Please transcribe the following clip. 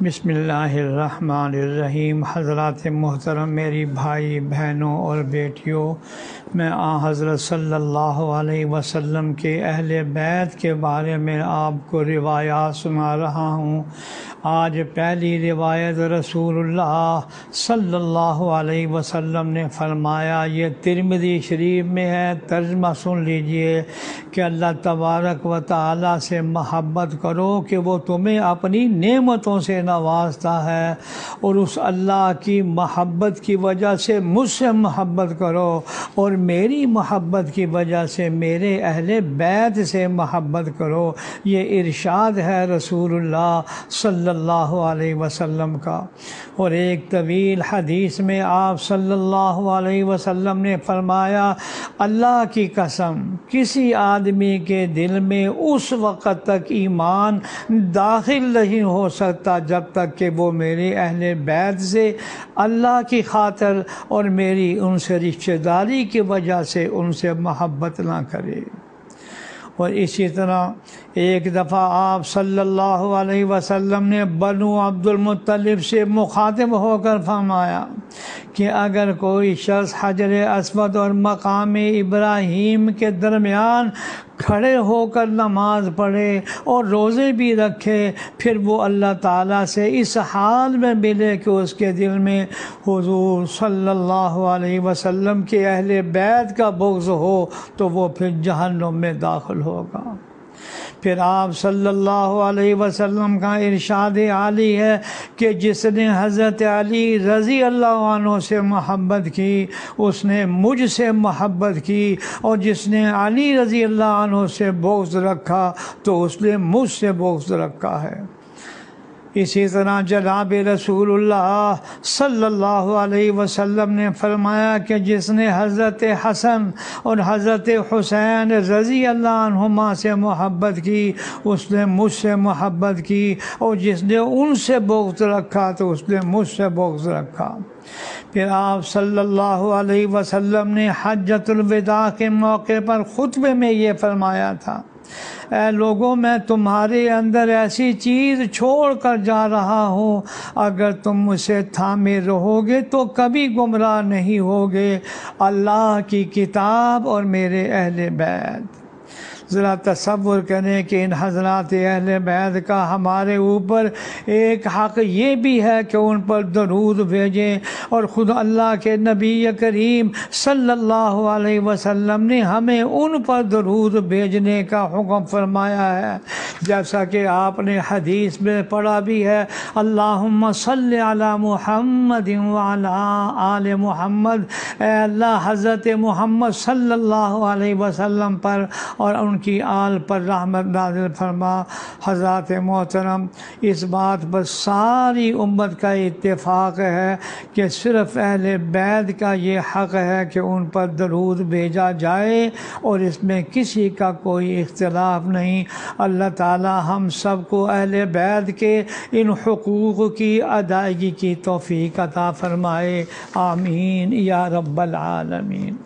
بسم اللہ الرحمن الرحیم۔ حضرات محترم، میری بھائی بہنوں اور بیٹیوں، میں حضرت صلی اللہ علیہ وسلم کے اہل بیت کے بارے میں آپ کو روایات سنا رہا ہوں۔ آج پہلی روایت رسول اللہ صلی اللہ علیہ وسلم نے فرمایا، یہ ترمذی شریف میں ہے، ترجمہ سن لیجئے کہ اللہ تبارک و تعالی سے محبت کرو کہ وہ تمہیں اپنی نعمتوں سے نوازتا ہے، اور اس اللہ کی محبت کی وجہ سے مجھ سے محبت کرو، اور میری محبت کی وجہ سے میرے اہل بیت سے محبت کرو۔ یہ ارشاد ہے رسول اللہ صلی اللہ علیہ وسلم کا۔ اور ایک طویل حدیث میں آپ صلی اللہ علیہ وسلم نے فرمایا، اللہ کی قسم، کسی آدمی کے دل میں اس وقت تک ایمان داخل نہیں ہو سکتا جب تک کہ وہ میرے اہل بیت سے اللہ کی خاطر اور میری ان سے رشتہ داری کی وجہ سے ان سے محبت نہ کرے۔ اور اسی طرح ایک دفعہ آپ صلی اللہ علیہ وسلم نے بنو عبد المطلب سے مخاطب ہو کر فرمایا کہ اگر کوئی شخص حجر اسود اور مقام ابراہیم کے درمیان کھڑے ہو کر نماز پڑھے اور روزے بھی رکھے، پھر وہ اللہ تعالیٰ سے اس حال میں ملے کہ اس کے دل میں حضور صلی اللہ علیہ وسلم کے اہل بیت کا بغض ہو، تو وہ پھر جہنم میں داخل ہوگا۔ پھر آپ صلی اللہ علیہ وسلم کا ارشاد عالی ہے کہ جس نے حضرت علی رضی اللہ عنہ سے محبت کی اس نے مجھ سے محبت کی، اور جس نے علی رضی اللہ عنہ سے بغض رکھا تو اس نے مجھ سے بغض رکھا ہے۔ اسی طرح جناب رسول اللہ صلی اللہ علیہ وسلم نے فرمایا کہ جس نے حضرت حسن اور حضرت حسین رضی اللہ عنہما سے محبت کی اس نے مجھ سے محبت کی، اور جس نے ان سے بغض رکھا تو اس نے مجھ سے بغض رکھا۔ پھر آپ صلی اللہ علیہ وسلم نے حجۃ الوداع کے موقع پر خطبے میں یہ فرمایا تھا، اے لوگوں، میں تمہارے اندر ایسی چیز چھوڑ کر جا رہا ہوں، اگر تم اسے تھامے رہو گے تو کبھی گمراہ نہیں ہوگے، اللہ کی کتاب اور میرے اہل بیت۔ ذرا تصور کریں کہ ان حضرات اہل بیت کا ہمارے اوپر ایک حق یہ بھی ہے کہ ان پر درود بھیجیں، اور خود اللہ کے نبی کریم صلی اللہ علیہ وسلم نے ہمیں ان پر درود بھیجنے کا حکم فرمایا ہے، جیسا کہ آپ نے حدیث میں پڑھا بھی ہے، اللہم صلی علی محمد وعلی آل محمد، اے اللہ حضرت محمد صلی اللہ علیہ وسلم پر اور ان کی آل پر رحمت نازل فرما۔ حضرات محترم، اس بات پر ساری امت کا اتفاق ہے کہ صرف اہل بیت کا یہ حق ہے کہ ان پر درود بھیجا جائے، اور اس میں کسی کا کوئی اختلاف نہیں۔ اللہ تعالی ہم سب کو اہل بیت کے ان حقوق کی ادائیگی کی توفیق عطا فرمائے، آمین یا رب العالمین۔